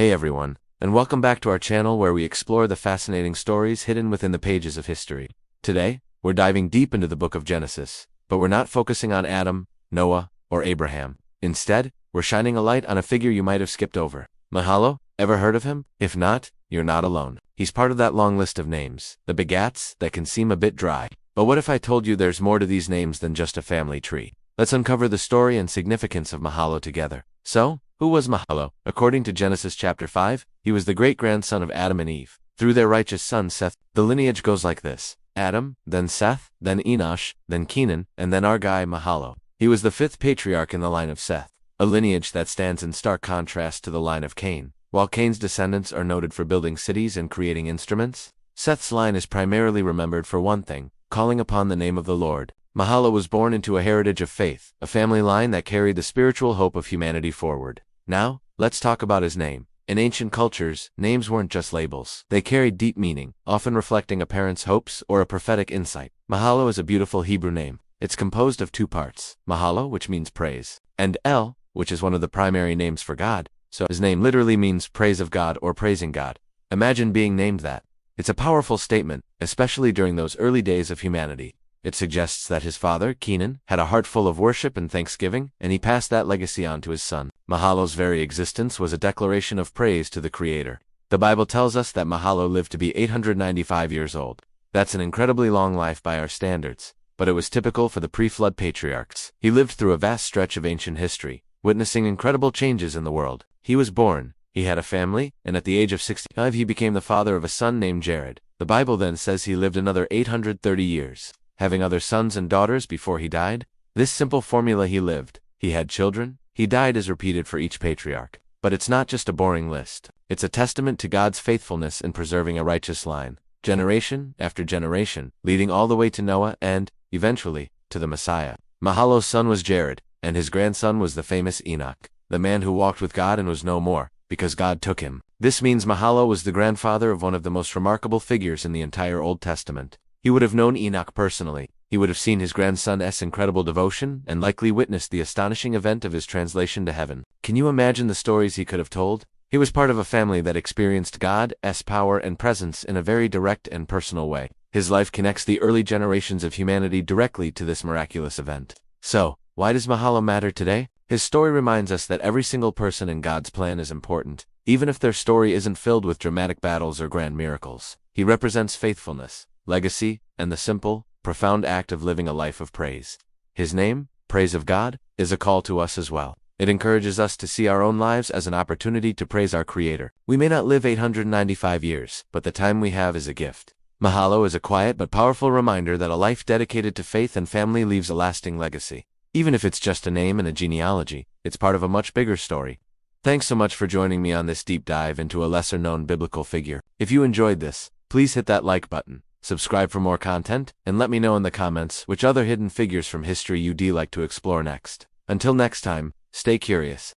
Hey everyone, and welcome back to our channel where we explore the fascinating stories hidden within the pages of history. Today, we're diving deep into the book of Genesis, but we're not focusing on Adam, Noah, or Abraham. Instead, we're shining a light on a figure you might have skipped over. Mahalalel, ever heard of him? If not, you're not alone. He's part of that long list of names, the begats, that can seem a bit dry. But what if I told you there's more to these names than just a family tree? Let's uncover the story and significance of Mahalalel together. So, who was Mahalalel? According to Genesis chapter 5, he was the great-grandson of Adam and Eve. Through their righteous son Seth, the lineage goes like this: Adam, then Seth, then Enosh, then Kenan, and then our guy Mahalalel. He was the fifth patriarch in the line of Seth, a lineage that stands in stark contrast to the line of Cain. While Cain's descendants are noted for building cities and creating instruments, Seth's line is primarily remembered for one thing: calling upon the name of the Lord. Mahalalel was born into a heritage of faith, a family line that carried the spiritual hope of humanity forward. Now, let's talk about his name. In ancient cultures, names weren't just labels. They carried deep meaning, often reflecting a parent's hopes or a prophetic insight. Mahalalel is a beautiful Hebrew name. It's composed of two parts: Mahalo, which means praise, and El, which is one of the primary names for God, so his name literally means praise of God or praising God. Imagine being named that. It's a powerful statement, especially during those early days of humanity. It suggests that his father, Kenan, had a heart full of worship and thanksgiving, and he passed that legacy on to his son. Mahalalel's very existence was a declaration of praise to the Creator. The Bible tells us that Mahalalel lived to be 895 years old. That's an incredibly long life by our standards, but it was typical for the pre-flood patriarchs. He lived through a vast stretch of ancient history, witnessing incredible changes in the world. He was born, he had a family, and at the age of 65 he became the father of a son named Jared. The Bible then says he lived another 830 years. Having other sons and daughters before he died. This simple formula: he lived, he had children, he died, is repeated for each patriarch. But it's not just a boring list. It's a testament to God's faithfulness in preserving a righteous line, generation after generation, leading all the way to Noah and, eventually, to the Messiah. Mahalalel's son was Jared, and his grandson was the famous Enoch, the man who walked with God and was no more, because God took him. This means Mahalalel was the grandfather of one of the most remarkable figures in the entire Old Testament. He would have known Enoch personally. He would have seen his grandson's incredible devotion and likely witnessed the astonishing event of his translation to heaven. Can you imagine the stories he could have told? He was part of a family that experienced God's power and presence in a very direct and personal way. His life connects the early generations of humanity directly to this miraculous event. So, why does Mahalalel matter today? His story reminds us that every single person in God's plan is important, even if their story isn't filled with dramatic battles or grand miracles. He represents faithfulness, legacy, and the simple, profound act of living a life of praise. His name, Praise of God, is a call to us as well. It encourages us to see our own lives as an opportunity to praise our Creator. We may not live 895 years, but the time we have is a gift. Mahalalel is a quiet but powerful reminder that a life dedicated to faith and family leaves a lasting legacy. Even if it's just a name and a genealogy, it's part of a much bigger story. Thanks so much for joining me on this deep dive into a lesser-known biblical figure. If you enjoyed this, please hit that like button. Subscribe for more content, and let me know in the comments which other hidden figures from history you'd like to explore next. Until next time, stay curious.